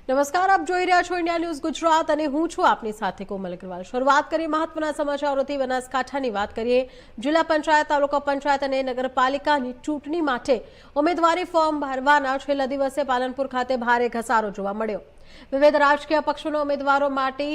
નમસ્કાર, આપ જોઈ રહ્યા છો ઇન્ડિયા ન્યૂઝ ગુજરાત અને હું છું આપની સાથે કોમલ અગ્રવાલ। શરૂઆત કરીએ મહત્વના સમાચારોથી। બનાસકાંઠાની વાત કરીએ। જિલ્લા પંચાયત, તાલુકા પંચાયત અને નગરપાલિકાની ચૂંટણી માટે ઉમેદવારી ફોર્મ ભરવાના છેલ્લા દિવસે પાલનપુર ખાતે ભારે ઘસારો જોવા મળ્યો। વિવિધ રાજકીય પક્ષોના ઉમેદવારો માટે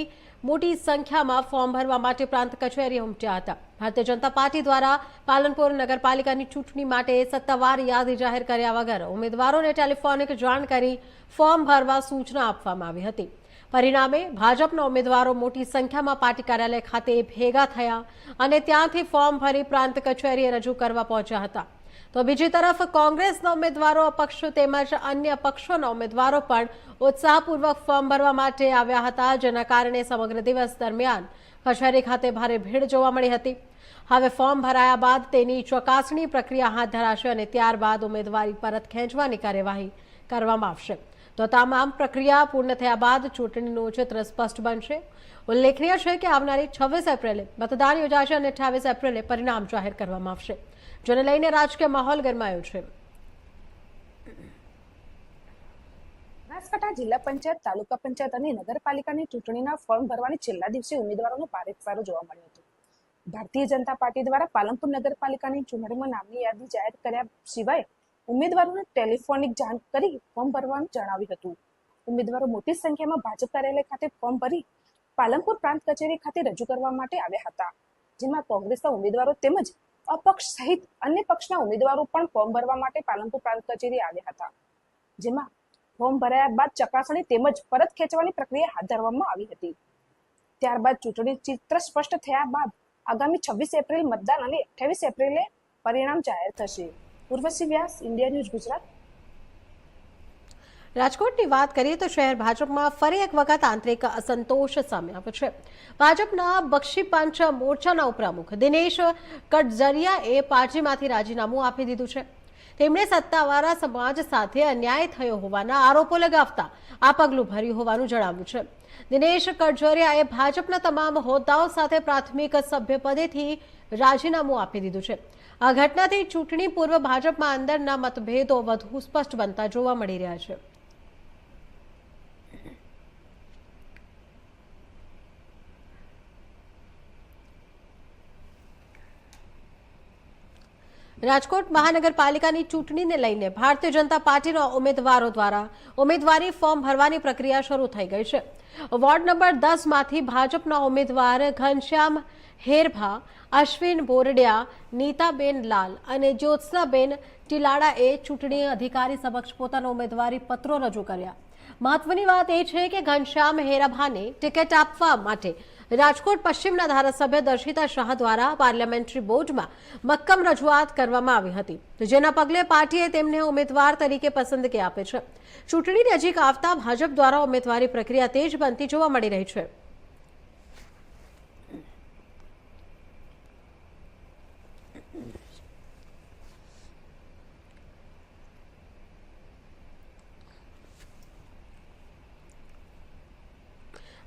મોટી સંખ્યામાં ફોર્મ ભરવા માટે પ્રાંત કચેરી ઉમટ્યા હતા। ભારતીય જનતા પાર્ટી દ્વારા પાલનપુર નગરપાલિકાની ચૂંટણી માટે સત્તાવાર યાદી જાહેર કર્યા વગર ઉમેદવારોને ટેલિફોનિક જાણ કરી ફોર્મ ભરવા સૂચના આપવામાં આવી હતી। પરિણામે ભાજપના ઉમેદવારો મોટી સંખ્યામાં પાર્ટી કાર્યાલય ખાતે ભેગા થયા અને ત્યાંથી ફોર્મ ભરી પ્રાંત કચેરીએ રજૂ કરવા પહોંચ્યા હતા। તો બીજી તરફ કોંગ્રેસના ઉમેદવારો, અપક્ષ તેમજ અન્ય પક્ષોના ઉમેદવારો પણ ઉત્સાહપૂર્વક ફોર્મ ભરવા માટે આવ્યા હતા, જેના કારણે સમગ્ર દિવસ દરમિયાન કચેરી ખાતે ભારે ભીડ જોવા મળી હતી। હવે ફોર્મ ભરાયા બાદ તેની ચકાસણી પ્રક્રિયા હાથ ધરાશે અને ત્યારબાદ ઉમેદવારી પરત ખેંચવાની કાર્યવાહી કરવામાં આવશે। તો તમામ પ્રક્રિયા પૂર્ણ થયા બાદ ચૂંટણીનું ચિત્ર સ્પષ્ટ બનશે। ઉલ્લેખનીય છે કે આવનારી 26 એપ્રિલે મતદાન યોજાશે અને 28 એપ્રિલે પરિણામ જાહેર કરવામાં આવશે, જેને લઈને રાજકીય માહોલ ગરમાયો છે। બનાસકાંઠા જિલ્લા પંચાયત, તાલુકા પંચાયત અને નગરપાલિકાની ચૂંટણીના ફોર્મ ભરવાની છેલ્લા દિવસે ઉમેદવારોનો ભારે ઘસારો જોવા મળ્યો હતો। ભારતીય જનતા પાર્ટી દ્વારા પાલનપુર નગરપાલિકાની ચૂંટણીમાં નામની યાદી જાહેર કર્યા સિવાય ઉમેદવારોને ટેલિફોનિક જાણ કરી ફોર્મ ભરવાનું જણાવ્યું હતું। ઉમેદવારો મોટી સંખ્યામાં ભાજપ કાર્યાલય ખાતે ફોર્મ ભરી પાલનપુર પ્રાંત કચેરી ખાતે રજૂ કરવા માટે આવ્યા હતા, જેમાં કોંગ્રેસના ઉમેદવારો તેમજ અપક્ષ સહિત અન્ય પક્ષના ઉમેદવારો પણ ફોર્મ ભરવા માટે પાલનપુર પ્રાંત કચેરી આવ્યા હતા, જેમાં ફોર્મ ભરાયા બાદ ચકાસણી તેમજ પરત ખેંચવાની પ્રક્રિયા હાથ ધરવામાં આવી હતી। ત્યારબાદ ચૂંટણી ચિત્ર સ્પષ્ટ થયા બાદ આગામી 26 એપ્રિલ મતદાન અને 28 એપ્રિલે પરિણામ જાહેર થશે। ઉર્વશી વ્યાસ, ઇન્ડિયા ન્યૂઝ ગુજરાત। રાજકોટની વાત કરીએ તો શહેર ભાજપમાં ફરી એક વખત આંતરિક અસંતોષ સામે આવ્યો છે। ભાજપના બક્ષીપંચ મોરચાના ઉપપ્રમુખ દિનેશ કટજરિયાએ પાર્ટીમાંથી રાજીનામું આપી દીધું છે। તેમણે સત્તાવાળા સમાજ સાથે અન્યાય થયો હોવાના આરોપો લગાવતા આ પગલું ભર્યું હોવાનું જણાવ્યું છે। દિનેશ કટજરિયાએ ભાજપના તમામ હોદ્દાઓ સાથે પ્રાથમિક સભ્યપદેથી રાજીનામું આપી દીધું છે। આ ઘટનાથી ચૂંટણી પૂર્વ ભાજપમાં અંદરના મતભેદો વધુ સ્પષ્ટ બનતા જોવા મળી રહ્યા છે। રાજકોટ મહાનગરપાલિકાની ચૂંટણીને લઈને ભારતીય જનતા પાર્ટીના ઉમેદવારો દ્વારા ઉમેદવારી ફોર્મ ભરવાની પ્રક્રિયા શરૂ થઈ ગઈ છે। વોર્ડ નંબર 10માંથી ભાજપના ઉમેદવાર ઘનશ્યામ હેરભા, અશ્વિન બોરડિયા, નીતાબેન લાલ અને જ્યોત્સનાબેન ટીલાડાએ ચૂંટણી અધિકારી સમક્ષ પોતાના ઉમેદવારી પત્રો રજૂ કર્યા। મહત્વની વાત એ છે કે ઘનશ્યામ હેરભાને ટિકિટ આપવા માટે રાજકોટ પશ્ચિમના ધારાસભ્ય દર્શિતા શાહ દ્વારા પાર્લામેન્ટરી બોર્ડમાં મક્કમ રજૂઆત કરવામાં આવી હતી, જેના પગલે પાર્ટીએ તેમને ઉમેદવાર તરીકે પસંદગી આપી છે। ચૂંટણી નજીક આવતા ભાજપ દ્વારા ઉમેદવારી પ્રક્રિયા તેજ બનતી જોવા મળી રહી છે।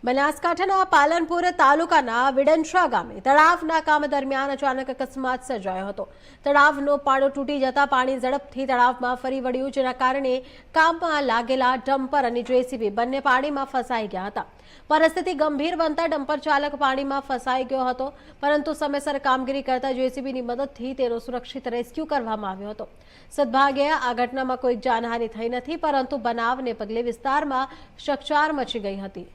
બનાસકાંઠાના પાલનપુર તાલુકાના વિડનશા ગામે તળાવના કામ દરમિયાન અચાનક અકસ્માત સર્જાયો હતો। તળાવનો પાળો તૂટી જતા પાણી ઝડપથી તળાવમાં ફરી વળ્યું, જેના કારણે કામમાં લાગેલા ડમ્પર અને જેસીબી બંને પાણીમાં ફસાઈ ગયા હતા। પરિસ્થિતિ ગંભીર બનતા ડમ્પર ચાલક પાણીમાં ફસાઈ ગયો હતો, પરંતુ સમયસર કામગીરી કરતા જેસીબીની મદદથી તેનો સુરક્ષિત રેસ્ક્યુ કરવામાં આવ્યો હતો। સદભાગ્યે આ ઘટનામાં કોઈ જાનહાનિ થઈ નથી, પરંતુ બનાવને પગલે વિસ્તારમાં ચકચાર મચી ગઈ હતી।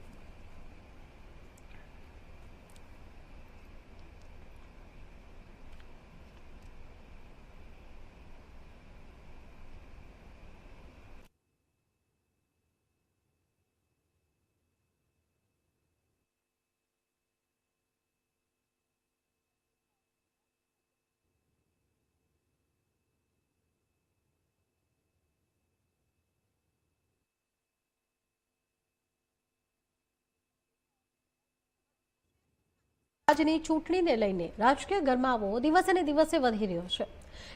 આજની ચૂંટણીને લઈને રાજકીય ગરમાવો દિવસે ને દિવસે વધી રહ્યો છે।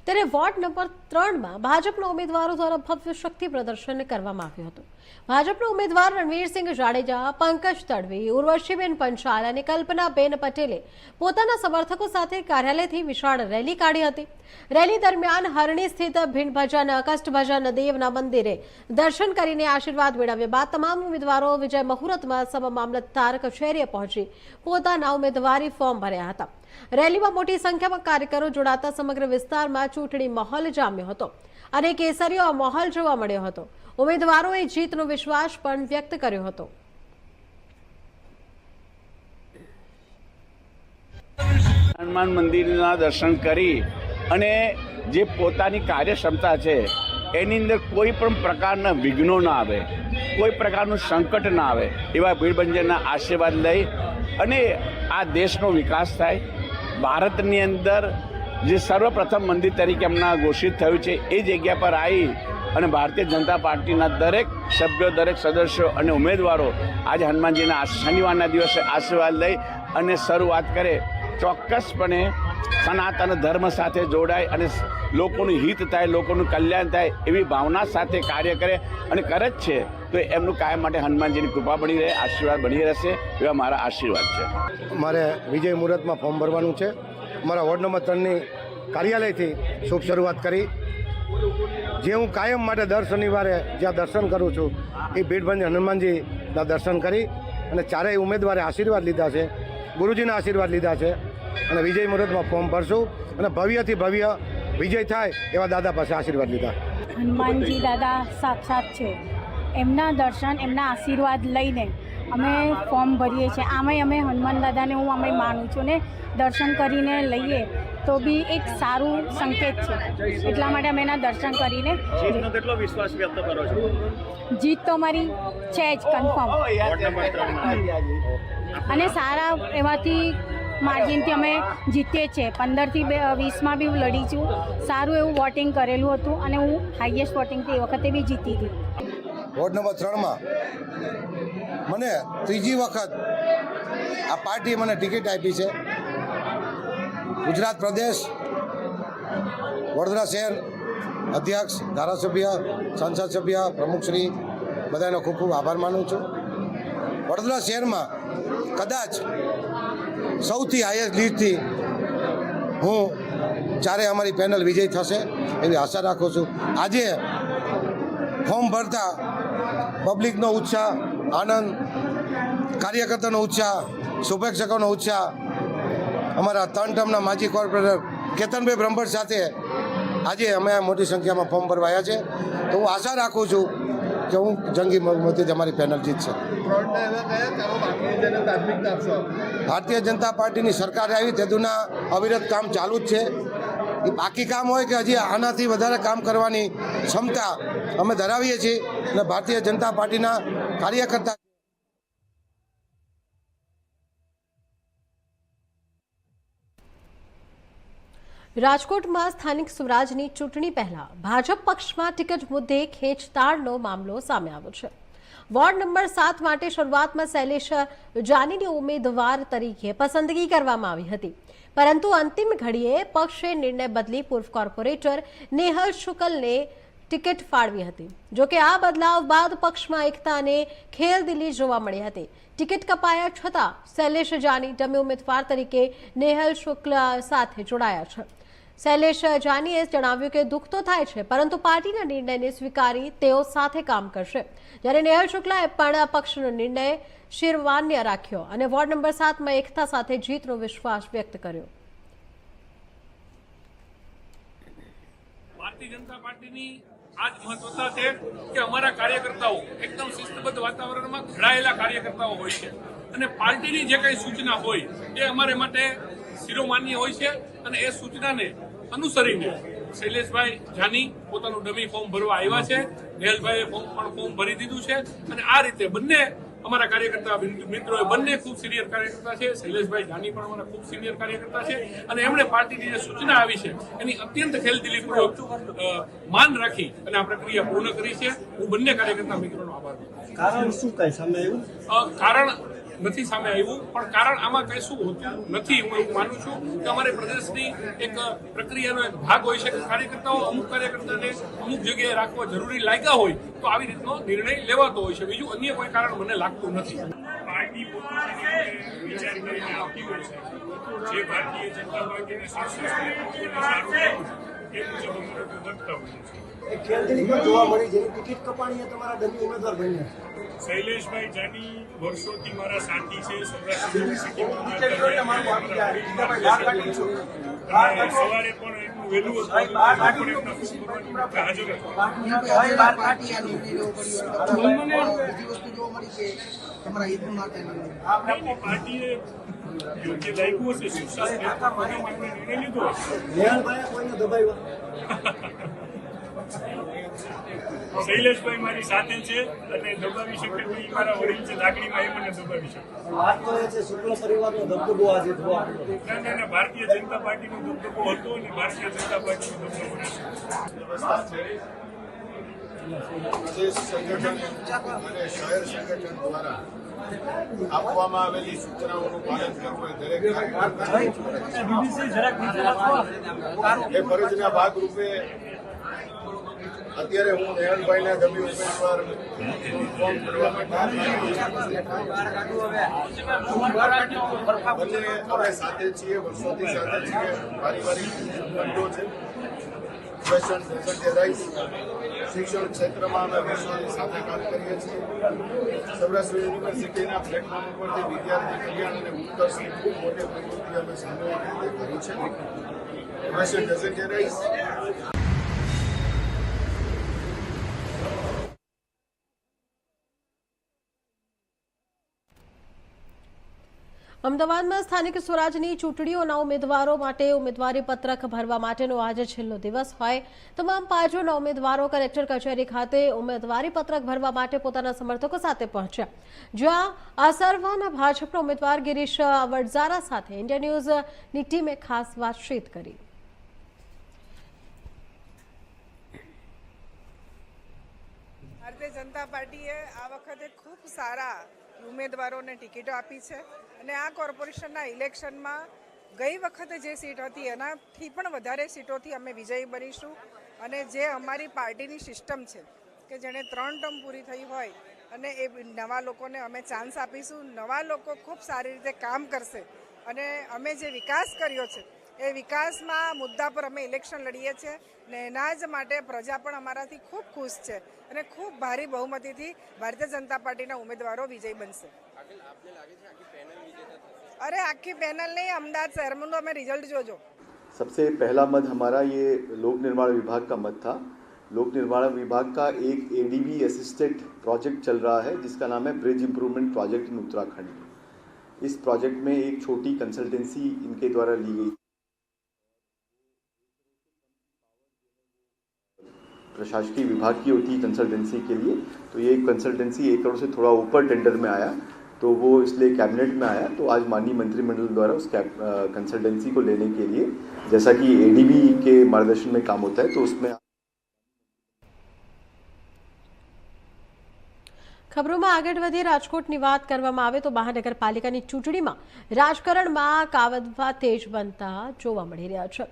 ત્યારે વોર્ડ નંબર 3માં ભાજપના ઉમેદવારો દ્વારા ભવ્ય શક્તિ પ્રદર્શન કરવામાં આવ્યું હતું. ભાજપના ઉમેદવાર રણવીરસિંહ જાડેજા, પંકજ તડવી, ઉર્વશીબેન પંચાલ અને કલ્પનાબેન પટેલે પોતાના સમર્થકો સાથે કાર્યાલયથી વિશાળ રેલી કાઢી હતી. રેલી દરમિયાન હરણી સ્થિત ભીડ ભજન કષ્ટભજન દેવના મંદિરે દર્શન કરીને આશીર્વાદ મેળવ્યા બાદ તમામ ઉમેદવારો વિજય મુહૂર્તમાં સબ મામલતદાર કચેરીએ પહોંચી પોતાના ઉમેદવારી ફોર્મ ભર્યા હતા. રેલીમાં મોટી સંખ્યામાં કાર્યકરો જોડાતા સમગ્ર વિસ્તારમાં ચૂંટણી માહોલ જામ્યો હતો અને કેસરીયો માહોલ જોવા મળ્યો હતો. ઉમેદવારોએ જીતનો વિશ્વાસ પણ વ્યક્ત કર્યો હતો. હનુમાન મંદિરના દર્શન કરી અને જે પોતાની કાર્યક્ષમતા છે એની અંદર કોઈ પણ પ્રકારના વિઘ્નો ના આવે, કોઈ પ્રકારનું સંકટ ના આવે એવા ભીડભંજનના આશીર્વાદ લઈ અને આ દેશનો વિકાસ થાય. ભારતની અંદર જે સર્વપ્રથમ મંદિર તરીકે હમણાં ઘોષિત થયું છે એ જગ્યા પર આવી અને ભારતીય જનતા પાર્ટીના દરેક સભ્યો, દરેક સદસ્યો અને ઉમેદવારો આજે હનુમાનજીના શનિવારના દિવસે આશીર્વાદ લઈ અને શરૂઆત કરે. ચોક્કસપણે સનાતન ધર્મ સાથે જોડાય અને લોકોનું હિત થાય, લોકોનું કલ્યાણ થાય એવી ભાવના સાથે કાર્ય કરે અને કરે જ છે. તો એમનું કાયમ માટે હનુમાનજીની કૃપા બની રહે, આશીર્વાદ બની રહેશે એવા મારા આશીર્વાદ છે. મારે વિજય મુહૂર્તમાં ફોર્મ ભરવાનું છે. મારા વોર્ડ નંબર 3ની કાર્યાલયથી શુભ શરૂઆત કરી. જે હું કાયમ માટે દર શનિવારે જ્યાં દર્શન કરું છું એ ભીડભંજ હનુમાનજીના દર્શન કરી અને ચારેય ઉમેદવારે આશીર્વાદ લીધા છે, ગુરુજીના આશીર્વાદ લીધા છે અને વિજય મુહૂર્તમાં ફોર્મ ભરશું અને ભવ્યથી ભવ્ય વિજય થાય એવા દાદા પાસે આશીર્વાદ લીધા. હનુમાનજી દાદા સાક્ષાત છે, એમના દર્શન, એમના આશીર્વાદ લઈને અમે ફોર્મ ભરીએ છીએ. આમાંય અમે હનુમાન દાદાને હું અમે માનું છું ને દર્શન કરીને લઈએ તો બી એક સારું સંકેત છે. એટલા માટે અમે એના દર્શન કરીને કેટલો વિશ્વાસ વ્યક્ત કરો છો? જીત તો અમારી છે જ કન્ફર્મ અને સારા એવાથી માર્જિનથી અમે જીતીએ છીએ. 15થી 20માં બી લડી છું. સારું એવું વોટિંગ કરેલું હતું અને હું હાઈએસ્ટ વોટિંગથી એ વખતે બી જીતી હતી. વોર્ડ નંબર 3માં મને ત્રીજી વખત આ પાર્ટીએ મને ટિકિટ આપી છે. ગુજરાત પ્રદેશ, વડોદરા શહેર અધ્યક્ષ, ધારાસભ્ય, સંસદ સભ્ય, પ્રમુખશ્રી બધાનો ખૂબ ખૂબ આભાર માનું છું. વડોદરા શહેરમાં કદાચ સૌથી હાઈએસ્ટ લીડથી હું ચારે અમારી પેનલ વિજય થશે એવી આશા રાખું છું. આજે ફોર્મ ભરતા પબ્લિકનો ઉત્સાહ, આનંદ, કાર્યકર્તાનો ઉત્સાહ, શુભેચ્છકોનો ઉત્સાહ, અમારા 3 ટર્મના માજી કોર્પોરેટર કેતનભાઈ બ્રહ્મભટ્ટ સાથે આજે અમે મોટી સંખ્યામાં ફોર્મ ભરવા આવ્યા છે. તો હું આશા રાખું છું કે હું જંગી મતથી અમારી પેનલ જીતશે. ભારતીય જનતા પાર્ટીની સરકાર આવી તેદુના અવિરત કામ ચાલુ જ છે. એ બાકી કામ હોય કે હજી આનાથી વધારે કામ કરવાની ક્ષમતા અમે ધરાવીએ છીએ અને ભારતીય જનતા પાર્ટીના કાર્યકર્તા રાજકોટમાં સ્થાનિક સ્વરાજની ચૂંટણી પહેલા ભાજપ પક્ષમાં ટિકિટ મુદ્દે ખેંચતાણનો મામલો સામે આવ્યો છે. વોર્ડ નંબર 7 માટે શરૂઆતમાં શૈલેષ જાનીની ઉમેદવાર તરીકે પસંદગી કરવામાં આવી હતી, પરંતુ અંતિમ ઘડીએ પક્ષે નિર્ણય બદલી પૂર્વ કોર્પોરેટર નેહલ શુકલને ટિકિટ ફાળવી હતી. જોકે આ બદલાવ બાદ પક્ષમાં એકતા અને ખેલદિલી જોવા મળી હતી. ટિકિટ કપાયા છતાં શૈલેષ જાની ડમી ઉમેદવાર તરીકે નેહલ શુક્લ સાથે જોડાયા છે. શૈલેષ જાનીએ જણાવ્યું કે દુઃખ તો થાય છે, પરંતુ પાર્ટીના નિર્ણયને સ્વીકારી તેઓ સાથે કામ કરશે. જ્યારે નેહલ શુક્લાએ પણ પક્ષનો નિર્ણય શિરમાન્ય રાખ્યો અને વોર્ડ નંબર 7માં એકતા સાથે જીતનો વિશ્વાસ વ્યક્ત કર્યો. ભારતીય જનતા પાર્ટીની આજ મહત્વતા છે કે અમારા કાર્યકર્તાઓ એકદમ શિસ્તબદ્ધ વાતાવરણમાં ઘડાયેલા કાર્યકર્તાઓ હોય છે અને પાર્ટીની જે કંઈ સૂચના હોય એ અમારે માટે શિરોમાન્ય હોય છે અને એ સૂચનાને અનુસરીને શૈલેષભાઈ જાની પોતાનું ડમી ફોર્મ ભરવા આવ્યા છે. નેહલભાઈએ ફોર્મ ભરી દીધું છે અને આ રીતે બંને અમારા કાર્યકર્તા મિત્રોએ બંને ખૂબ સિનિયર કાર્યકર્તા છે. શૈલેષભાઈ જાની પણ અમારા ખૂબ સિનિયર કાર્યકર્તા છે અને એમણે પાર્ટીની જે સૂચના આવી છે એની અત્યંત ખેલદિલીપૂર્વક માન રાખી અને આ પ્રક્રિયા પૂર્ણ કરી છે. હું બંને કાર્યકર્તા મિત્રોનો આભાર માનું છું. કારણ શું કઈ સામે આવ્યું? કારણ નથી સામે આવ્યું, પણ કારણ આમાં કઈ શું હોતું નથી. હું એવું માનું છું કે અમારે પ્રદેશની એક પ્રક્રિયાનો એક ભાગ હોય છે કે કાર્યકર્તાઓ અમુક કાર્યકર્તાને અમુક જગ્યાએ રાખવા જરૂરી લાગ્યા હોય તો આવી રીતનો નિર્ણય લેવાતો હોય છે. બીજું અન્ય કોઈ કારણ મને લાગતું નથી. પાર્ટી વિચાર કરીને આવતી હોય છે જે ભારતીય જનતા પાર્ટીને સારું એ મુજબ અમારે વધતા હોય છે. ખેલદીલી પણ જોવા મળી જેની ટિકિટ કપાણીએ તમારા ડમી ઉમેદવાર બન્યા છે. શૈલેષભાઈ જાની વર્ષોથી મારા સાથી છે. સવારે પણ એટલું વહેલું હતું હાજર પાર્ટીએ યોગ્ય લાગ્યું હશે સુશાસન નિર્ણય લીધો હશે. નેહાલભાઈએ કોઈને દબાવ્યા? શૈલેષભાઈ મારી સાથે છે અને દબાવી શકે તો એ મારા વડીલ છે. લાગણીમાં એ મને દબાવી શકે. વાત તો એ છે શુક્લ પરિવારનો દબદબો આજે જોવા મળ્યો. ના, ભારતીય જનતા પાર્ટીનો દબદબો હતો અને ભારતીય જનતા પાર્ટીનો દબદબો રહેશે. પ્રદેશ સંગઠન અને શહેર સંગઠન દ્વારા આપવામાં આવેલી સૂચનાઓનું પાલન કરવું એ દરેક એ ફરજના ભાગરૂપે અત્યારે હું નેહલભાઈના ડમી ઉમેદવાર ફોર્મ ભરવા માટે અમે સાથે છીએ, વર્ષોથી સાથે છીએ. પારિવારિક બંધો છે. શિક્ષણ ક્ષેત્રમાં અમે વર્ષોની સાથે કામ કરીએ છીએ. સૌરાષ્ટ્ર યુનિવર્સિટીના પ્લેટફોર્મ ઉપરથી વિદ્યાર્થી કલ્યાણ અને ઉત્કર્ષની ખૂબ મોટી પ્રવૃત્તિ અમે સામૂહિક રીતે કરી છે. Question doesn't arise. અમદાવાદમાં સ્થાનિક સ્વરાજની ચૂંટણીઓના ઉમેદવારો માટે ઉમેદવારી પત્રક ભરવા માટેનો આજે છેલ્લો દિવસ હોય તમામ પાર્ટીઓના ઉમેદવારો કલેક્ટર કચેરી ખાતે ઉમેદવારી પત્રક ભરવા માટે પોતાના સમર્થકો સાથે પહોંચ્યા, જ્યાં આસરવાના ભાજપના ઉમેદવાર ગિરીશ વડઝારા સાથે ઇન્ડિયા ન્યૂઝની ટીમે ખાસ વાતચીત કરી. ભારતીય જનતા પાર્ટીએ આ વખતે ખૂબ સારા ઉમેદવારોને ટિકિટો આપી છે અને આ કોર્પોરેશનના ઇલેક્શનમાં ગઈ વખતે જે સીટ હતી એનાથી પણ વધારે સીટોથી અમે વિજયી બનીશું. અને જે અમારી પાર્ટીની સિસ્ટમ છે કે જેણે 3 ટર્મ પૂરી થઈ હોય અને એ નવા લોકોને અમે ચાન્સ આપીશું. નવા લોકો ખૂબ સારી રીતે કામ કરશે અને અમે જે વિકાસ કર્યો છે એ વિકાસમાં મુદ્દા પર અમે ઇલેક્શન લડીએ છીએ ને એના જ માટે પ્રજા પણ અમારાથી ખૂબ ખુશ છે અને ખૂબ ભારી બહુમતીથી ભારતીય જનતા પાર્ટીના ઉમેદવારો વિજય બનશે. अरे आखी पैनल नहीं, अहमदाबाद शहर में हमें रिजल्ट जो सबसे पहला मत हमारा ये लोक निर्माण विभाग का मत था. लोक निर्माण विभाग का एक एडीबी असिस्टेड प्रोजेक्ट चल रहा है जिसका नाम है bridge improvement project in Uttarakhand. इस प्रोजेक्ट में एक छोटी कंसल्टेंसी इनके द्वारा ली गई. प्रशासकीय विभाग की होती कंसल्टेंसी के लिए, तो ये कंसल्टेंसी 1 करोड़ से थोड़ा ऊपर टेंडर में आया, तो वो इसलिए कैबिनेट में आया. तो आज माननीय मंत्रिमंडल द्वारा उस कंसल्टेंसी को लेने के लिए, जैसा कि एडीबी के मार्गदर्शन में काम होता है, तो उसमें ખબરોમાં આગળ વધી રાજકોટની વાત કરવામાં આવે તો મહાનગરપાલિકાની ચૂંટણીમાં રાજકારણમાં કાવતરા તેજ બનતા જોવા મળી રહ્યા છે.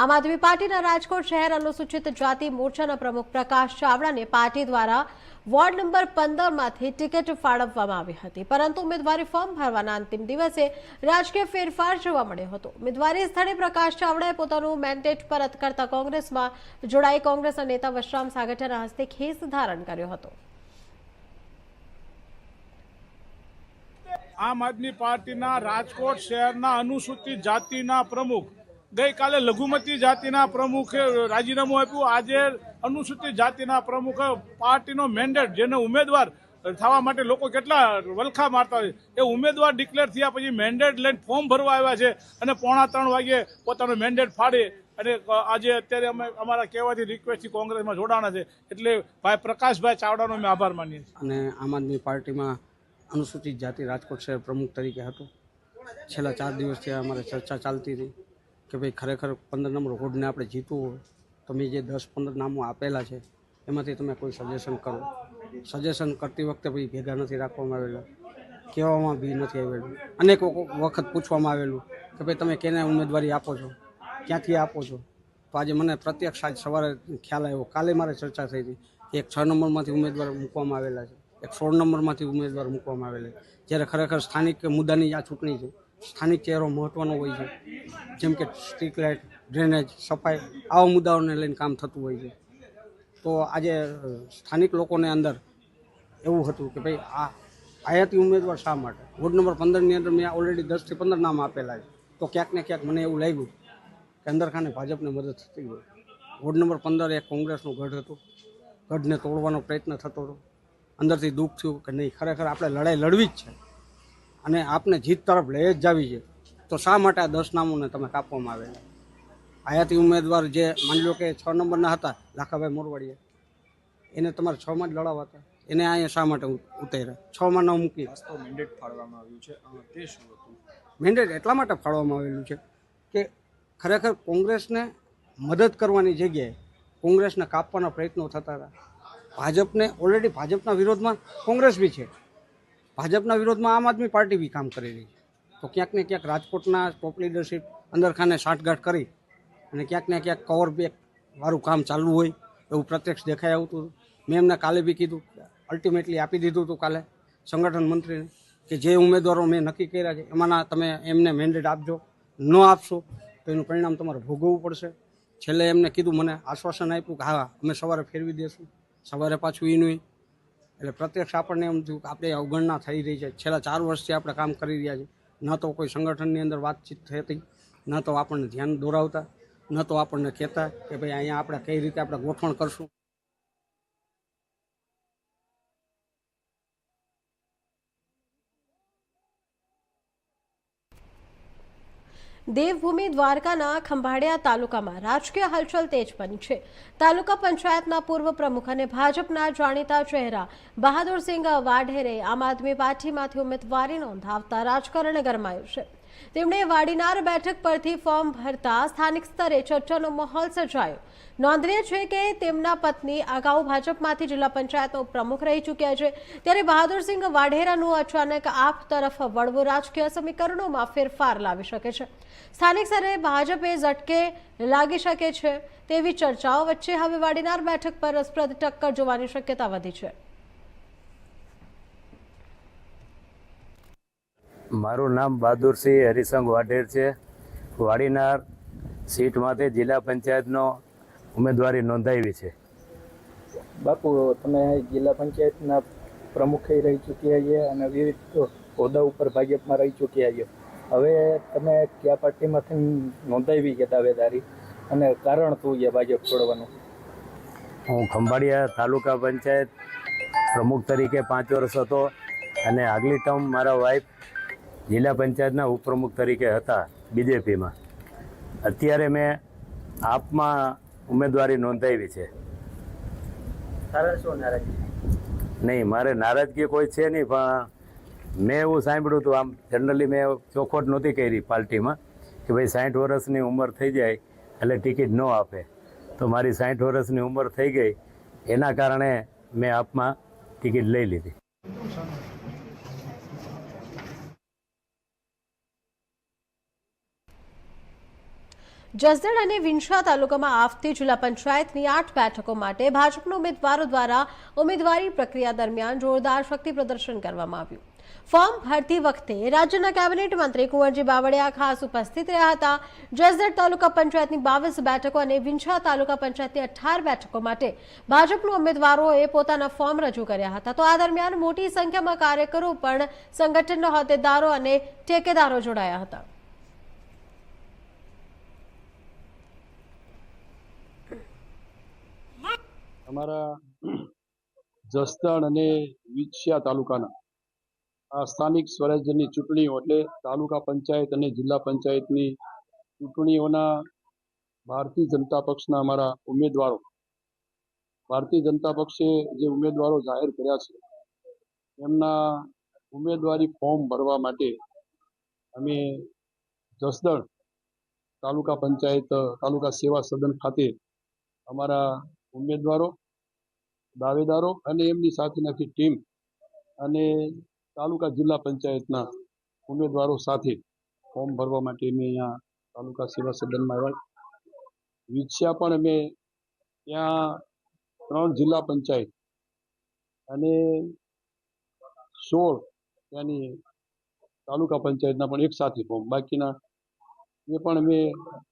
આમ આદમી પાર્ટીના રાજકોટ શહેર અનુસૂચિત જાતિ મોરચાના પ્રમુખ પ્રકાશ ચાવડાને પાર્ટી દ્વારા વોર્ડ નંબર 15માંથી ટિકિટ ફાળવવામાં આવી હતી, પરંતુ ઉમેદવારી ફોર્મ ભરવાના અંતિમ દિવસે રાજકીય ફેરફાર જોવા મળ્યો હતો. ઉમેદવારી સ્થળે પ્રકાશ ચાવડાએ પોતાનું મેન્ડેટ પરત કરતા કોંગ્રેસમાં જોડાઈ કોંગ્રેસના નેતા વશરામ સાગઠિયાના હસ્તે ખેસ ધારણ કર્યો હતો. આમ આદમી પાર્ટીના રાજકોટ શહેરના અનુસૂચિત જાતિના પ્રમુખ ગઈકાલે લઘુમતી જાતિના પ્રમુખે રાજીનામું આપ્યું. આજે અનુસૂચિત જાતિના પ્રમુખે પાર્ટીનો મેન્ડેટ, જેને ઉમેદવાર થવા માટે લોકો કેટલા વલખા મારતા હોય, એ ઉમેદવાર ડિક્લેર થયા પછી મેન્ડેટ લઈને ફોર્મ ભરવા આવ્યા છે અને 2:45 વાગે પોતાનો મેન્ડેટ ફાડી અને આજે અત્યારે અમે અમારા કહેવાથી રિક્વેસ્ટથી કોંગ્રેસમાં જોડાણા છે. એટલે ભાઈ પ્રકાશભાઈ ચાવડાનો અમે આભાર માનીએ છીએ. અને આમ આદમી પાર્ટીમાં અનુસૂચિત જાતિ રાજકોટ શહેર પ્રમુખ તરીકે હતો. છેલ્લા 4 દિવસથી અમારે ચર્ચા ચાલતી હતી કે ભાઈ ખરેખર 15 નંબર વોર્ડને આપણે જીતવું હોય તો મેં જે 10-15 નામો આપેલા છે એમાંથી તમે કોઈ સજેશન કરો. સજેશન કરતી વખતે ભાઈ ભેગા નથી રાખવામાં આવેલા. કહેવામાં બી નથી આવેલું. અનેક વખત પૂછવામાં આવેલું કે ભાઈ તમે કેને ઉમેદવારી આપો છો, ક્યાંથી આપો છો. તો આજે મને પ્રત્યક્ષ આજ સવારે ખ્યાલ આવ્યો. કાલે મારે ચર્ચા થઈ હતી કે એક 6 નંબરમાંથી ઉમેદવાર મૂકવામાં આવેલા છે, એક 16 નંબરમાંથી ઉમેદવાર મૂકવામાં આવેલા છે. જ્યારે ખરેખર સ્થાનિક મુદ્દાની આ ચૂંટણી છે, સ્થાનિક ચહેરો મહત્ત્વનો હોય છે. જેમ કે સ્ટ્રીટ લાઇટ, ડ્રેનેજ, સફાઈ, આવા મુદ્દાઓને લઈને કામ થતું હોય છે. તો આજે સ્થાનિક લોકોને અંદર એવું હતું કે ભાઈ આ આયાતી ઉમેદવાર શા માટે. વોર્ડ નંબર 15ની અંદર મેં ઓલરેડી 10 થી 15 નામ આપેલા છે. તો ક્યાંક ને ક્યાંક મને એવું લાગ્યું કે અંદરખાને ભાજપને મદદ થતી હોય. વોર્ડ નંબર 15 એક કોંગ્રેસનું ગઢ હતું. ગઢને તોડવાનો પ્રયત્ન થતો હતો. અંદરથી દુઃખ થયું કે નહીં, ખરેખર આપણે લડાઈ લડવી જ છે અને આપને જીત તરફ લઈ જ જાવી છે. તો શા માટે આ 10 નામોને તમે કાપવામાં આવેલા. આયાતી ઉમેદવાર જે માની લો કે 6 નંબરના હતા લાખાભાઈ મોરવાડિયા, એને તમારે 6માં જ લડાવવા હતા. એને અહીંયા શા માટે ઉતાર્યા, 6માં ન મૂકી. મેન્ડેટ ફાળવામાં આવ્યું છે, તે શું હતું? મેન્ડેટ એટલા માટે ફાળવામાં આવેલું છે કે ખરેખર કોંગ્રેસને મદદ કરવાની જગ્યાએ કોંગ્રેસને કાપવાના પ્રયત્નો થતા હતા. ભાજપને ઓલરેડી ભાજપના વિરોધમાં કોંગ્રેસ બી છે, ભાજપના વિરોધમાં આમ આદમી પાર્ટી બી કામ કરી રહી છે. તો ક્યાંક ને ક્યાંક રાજકોટના ટોપ લીડરશીપ અંદરખાને સાંઠગાંઠ કરી અને ક્યાંક ને ક્યાંક કવર બેક વાળું કામ ચાલુ હોય એવું પ્રત્યક્ષ દેખાઈ આવતું હતું. મેં એમને કાલે બી કીધું, અલ્ટિમેટલી આપી દીધું હતું કાલે સંગઠન મંત્રીને કે જે ઉમેદવારો મેં નક્કી કર્યા છે એમાંના તમે એમને મેન્ડેટ આપજો. ન આપશો તો એનું પરિણામ તમારે ભોગવવું પડશે. છેલ્લે એમને કીધું, મને આશ્વાસન આપ્યું કે હા અમે સવારે ફેરવી દઈશું. સવારે પાછું એનું. એટલે પ્રત્યક્ષ આપણને એમ થયું કે આપણે અવગણના થઈ રહી છે. છેલ્લા 4 વર્ષથી આપણે કામ કરી રહ્યા છીએ. ન તો કોઈ સંગઠનની અંદર વાતચીત થતી, ન તો આપણને ધ્યાન દોરાવતા, ન તો આપણને કહેતા કે ભાઈ અહીંયા આપણે કઈ રીતે આપણે ગોઠવણ કરશું. દેવભૂમિ દ્વારકાના ખંભાળિયા તાલુકામાં રાજકીય હલચલ તેજ બની છે. તાલુકા પંચાયતના પૂર્વ પ્રમુખ અને ભાજપના જાણીતા ચહેરા બહાદુરસિંહ વાઢેરે આમ આદમી પાર્ટીમાંથી ઉમેદવારી નોંધાવતા રાજકારણ ગરમાયું છે. તેમણે વાડીનાર બેઠક પરથી ફોર્મ ભરતા સ્થાનિક સ્તરે ચર્ચાનો માહોલ સર્જાયો. નોંધનીય છે કે તેમના પત્ની અગાઉ ભાજપમાંથી જિલ્લા પંચાયતનો પ્રમુખ રહી ચૂક્યા છે. ત્યારે બહાદુરસિંહ વાઢેરાનું અચાનક આપ તરફ વળવું રાજકીય સમીકરણોમાં ફેરફાર લાવી શકે છે. સ્થાનિક સ્તરે ભાજપે ઝટકે લાગી શકે છે તેવી ચર્ચાઓ વચ્ચે હવે વાડીનાર બેઠક પર રસપ્રદ ટક્કર જોવાની શક્યતા વધી છે. મારું નામ બહાદુરસિંહ હરિસંઘ વાઢેર છે. વાડીનાર સીટમાંથી જિલ્લા પંચાયતનો ઉમેદવારી નોંધાવી છે. બાપુ, તમે જિલ્લા પંચાયતના પ્રમુખે રહી ચૂક્યા છે અને વિવિધ હોદ્દા ઉપર ભાજપમાં રહી ચૂક્યા છે. હવે તમે કયા પાર્ટીમાંથી નોંધાવી છે દાવેદારી અને કારણ શું છે ભાજપ છોડવાનું? હું ખંભાળિયા તાલુકા પંચાયત પ્રમુખ તરીકે 5 વર્ષ હતો અને આગલી ટર્મ મારા વાઇફ જિલ્લા પંચાયતના ઉપપ્રમુખ તરીકે હતા બીજેપીમાં. અત્યારે મેં આપમાં ઉમેદવારી નોંધાવી છે. કારણ શું નારાજગી? નહીં, મારે નારાજગી કોઈ છે નહીં, પણ મેં એવું સાંભળ્યું હતું, આમ જનરલી મેં ચોખવટ નહોતી કરી પાર્ટીમાં કે ભાઈ 60 વર્ષની ઉંમર થઈ જાય એટલે ટિકિટ ન આપે. તો મારી 60 વર્ષની ઉંમર થઈ ગઈ, એના કારણે મેં આપમાં ટિકિટ લઈ લીધી. જસદણ અને વિંછા તાલુકામાં આવતી જિલ્લા પંચાયતની 8 બેઠકો માટે ભાજપના ઉમેદવારો દ્વારા ઉમેદવારી પ્રક્રિયા દરમિયાન જોરદાર શક્તિ પ્રદર્શન કરવામાં આવ્યું. ફોર્મ ભરતી વખતે રાજ્યના કેબિનેટ મંત્રી કુંવરજી બાવળિયા ખાસ ઉપસ્થિત રહ્યા હતા. જસદણ તાલુકા પંચાયતની 22 બેઠકો અને વિંછા તાલુકા પંચાયતની 18 બેઠકો માટે ભાજપના ઉમેદવારોએ પોતાના ફોર્મ રજૂ કર્યા હતા. તો આ દરમિયાન મોટી સંખ્યામાં કાર્યકરો પણ સંગઠનના હોદ્દેદારો અને ટેકેદારો જોડાયા હતા. અમારા જસદણ અને વિંછિયા તાલુકાના આ સ્થાનિક સ્વરાજ્યની ચૂંટણીઓ એટલે તાલુકા પંચાયત અને જિલ્લા પંચાયતની ચૂંટણીઓના ભારતીય જનતા પક્ષના અમારા ઉમેદવારો, ભારતીય જનતા પક્ષે જે ઉમેદવારો જાહેર કર્યા છે એમના ઉમેદવારી ફોર્મ ભરવા માટે અમે જસદણ તાલુકા પંચાયત તાલુકા સેવા સદન ખાતે અમારા ઉમેદવારો, દાવેદારો અને એમની સાથેની ટીમ અને તાલુકા જિલ્લા પંચાયતના ઉમેદવારો સાથે ફોર્મ ભરવા માટે અમે અહીંયા તાલુકા સેવા સદનમાં આવ્યા. વિછ્યા પણ અમે ત્યાં 3 જિલ્લા પંચાયત અને 16 ત્યાંની તાલુકા પંચાયતના પણ એક સાથે ફોર્મ, બાકીના એ પણ અમે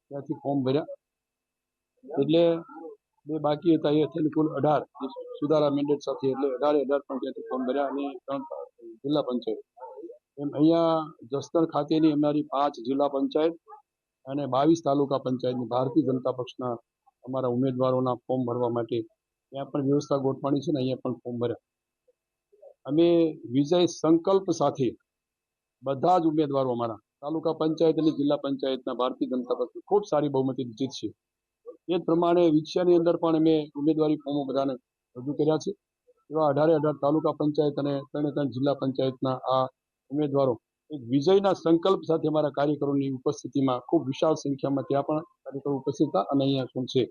ત્યાંથી ફોર્મ ભર્યા. એટલે બે બાકી હતા એ થઈને કુલ 18 સુધારા મેન્ડેટ સાથે, એટલે 18 પણ ત્યાંથી ફોર્મ ભર્યા. અને 3 જિલ્લા પંચાયત એમ અહીંયા જસદણ ખાતેની અમારી 5 જિલ્લા પંચાયત અને 22 તાલુકા પંચાયતની ભારતીય જનતા પક્ષના અમારા ઉમેદવારોના ફોર્મ ભરવા માટે ત્યાં પણ વ્યવસ્થા ગોઠવણી છે ને અહીંયા પણ ફોર્મ ભર્યા. અમે વિજય સંકલ્પ સાથે બધા જ ઉમેદવારો અમારા તાલુકા પંચાયત અને જિલ્લા પંચાયતના ભારતીય જનતા પક્ષ ખૂબ સારી બહુમતી જીતશે. એ જ પ્રમાણે વિછિયાની અંદર પણ અમે ઉમેદવારી ફોર્મો બધાને રજૂ કર્યા છે. એવા 18 તાલુકા પંચાયત અને 3 જિલ્લા પંચાયતના આ ઉમેદવારો એક વિજયના સંકલ્પ સાથે અમારા કાર્યકરોની ઉપસ્થિતિમાં ખૂબ વિશાળ સંખ્યામાં ત્યાં પણ કાર્યકરો ઉપસ્થિત હતા અને અહીંયા શું છે.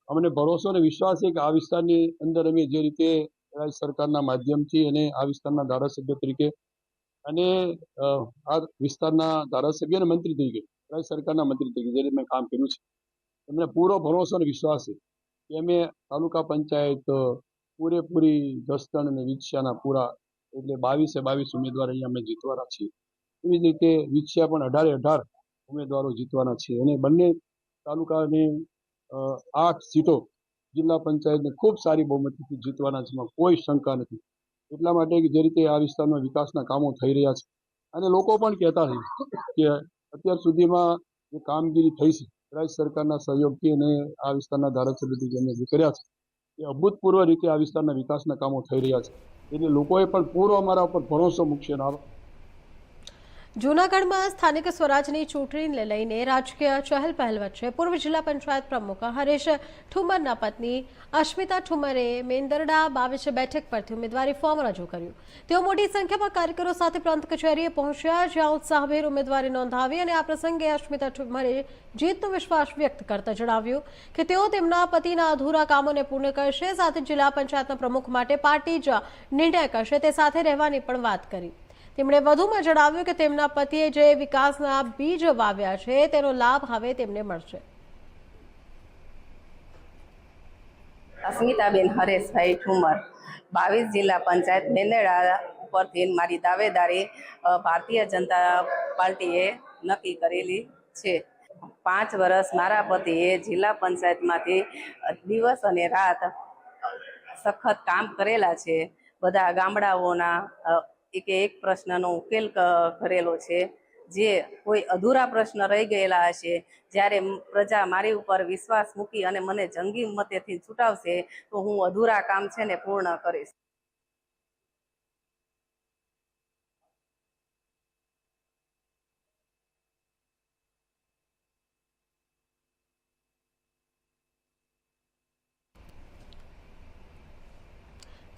અમને ભરોસો અને વિશ્વાસ છે કે આ વિસ્તારની અંદર અમે જે રીતે રાજ્ય સરકારના માધ્યમથી અને આ વિસ્તારના ધારાસભ્ય તરીકે અને આ વિસ્તારના ધારાસભ્ય અને મંત્રી તરીકે રાજ્ય સરકારના મંત્રી તરીકે જે રીતે મેં કામ કર્યું છે, એમને પૂરો ભરોસો અને વિશ્વાસ છે કે અમે તાલુકા પંચાયત પૂરેપૂરી જસદણ અને વિછિયાના પૂરા એટલે 22 ઉમેદવાર અહીંયા અમે જીતવાના છીએ. એવી જ રીતે વિછિયા પણ 18 ઉમેદવારો જીતવાના છે અને બંને તાલુકાની 8 સીટો જિલ્લા પંચાયતને ખૂબ સારી બહુમતીથી જીતવાના છે, એમાં કોઈ શંકા નથી. એટલા માટે કે જે રીતે આ વિસ્તારમાં વિકાસના કામો થઈ રહ્યા છે અને લોકો પણ કહેતા છે કે અત્યાર સુધીમાં જે કામગીરી થઈ છે રાજ્ય સરકારના સહયોગથી અને આ વિસ્તારના ધારાસભ્યથી જેને જે કર્યા છે એ અભૂતપૂર્વ રીતે આ વિસ્તારના વિકાસના કામો થઈ રહ્યા છે. એટલે લોકોએ પણ પૂરો અમારા ઉપર ભરોસો મૂકશે. જૂનાગઢમાં સ્થાનિક સ્વરાજની ચૂંટણીને લઈને રાજકીય ચહલ પહેલ વચ્ચે પૂર્વ જિલ્લા પંચાયત પ્રમુખ હરેશ ઠુમરના પત્ની અશ્મિતા ઠુમરે મેંદરડા 22 બેઠક પરથી ઉમેદવારી ફોર્મ રજૂ કર્યું. તેઓ મોટી સંખ્યામાં કાર્યકરો સાથે પ્રાંત કચેરીએ પહોંચ્યા, જ્યાં ઉત્સાહભેર ઉમેદવારી નોંધાવી અને આ પ્રસંગે અશ્મિતા ઠુમરે જીતનો વિશ્વાસ વ્યક્ત કરતા જણાવ્યું કે તેઓ તેમના પતિના અધૂરા કામોને પૂર્ણ કરશે, સાથે જિલ્લા પંચાયતના પ્રમુખ માટે પાર્ટી જ નિર્ણય કરશે તે સાથે રહેવાની પણ વાત કરી. તેમણે વધુમાં જણાવ્યું કે તેમના પતિએ જે વિકાસના બીજ વાવ્યા છે તેનો લાભ હવે તેમને મળશે. અસ્મિતાબેન હરેશભાઈ ઠુમર, 22 જિલ્લા પંચાયત મેંદરડા ઉપરથી મારી દાવેદારી ભારતીય જનતા પાર્ટીએ નક્કી કરેલી છે. 5 વર્ષ મારા પતિએ જિલ્લા પંચાયતમાંથી દિવસ અને રાત સખત કામ કરેલા છે. બધા ગામડાઓના એક પ્રશ્નનો ઉકેલ કરેલો છે. જે કોઈ અધૂરા પ્રશ્ન રહી ગયેલા હશે, જ્યારે પ્રજા મારી ઉપર વિશ્વાસ મૂકી અને મને જંગી મતેથી ચૂંટાવશે તો હું અધૂરા કામ છે ને પૂર્ણ કરીશ.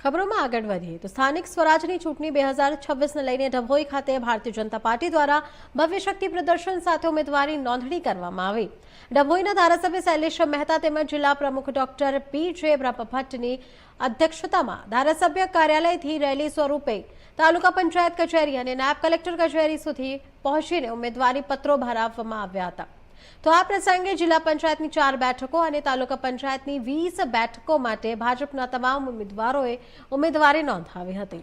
ખબરોમાં આગળ વધીએ તો સ્થાનિક સ્વરાજની ચૂંટણી 2026ને લઈને ડભોઈ ખાતે ભારતીય જનતા પાર્ટી દ્વારા ભવ્ય શક્તિ પ્રદર્શન સાથે ઉમેદવારી નોંધણી કરવામાં આવી. ડભોઈના ધારાસભ્ય શૈલેષ મહેતા તેમજ જિલ્લા પ્રમુખ ડોક્ટર પી.જે. ભટ્ટની અધ્યક્ષતામાં ધારાસભ્ય કાર્યાલયથી રેલી સ્વરૂપે તાલુકા પંચાયત કચેરી અને નાયબ કલેક્ટર કચેરી સુધી પહોંચીને ઉમેદવારી પત્રો ભરાવવામાં આવ્યા હતા. તો આ પ્રસંગે જિલ્લા પંચાયતની 4 બેઠકો અને તાલુકા પંચાયતની 20 બેઠકો માટે ભાજપના તમામ ઉમેદવારોએ ઉમેદવારી નોંધાવી હતી.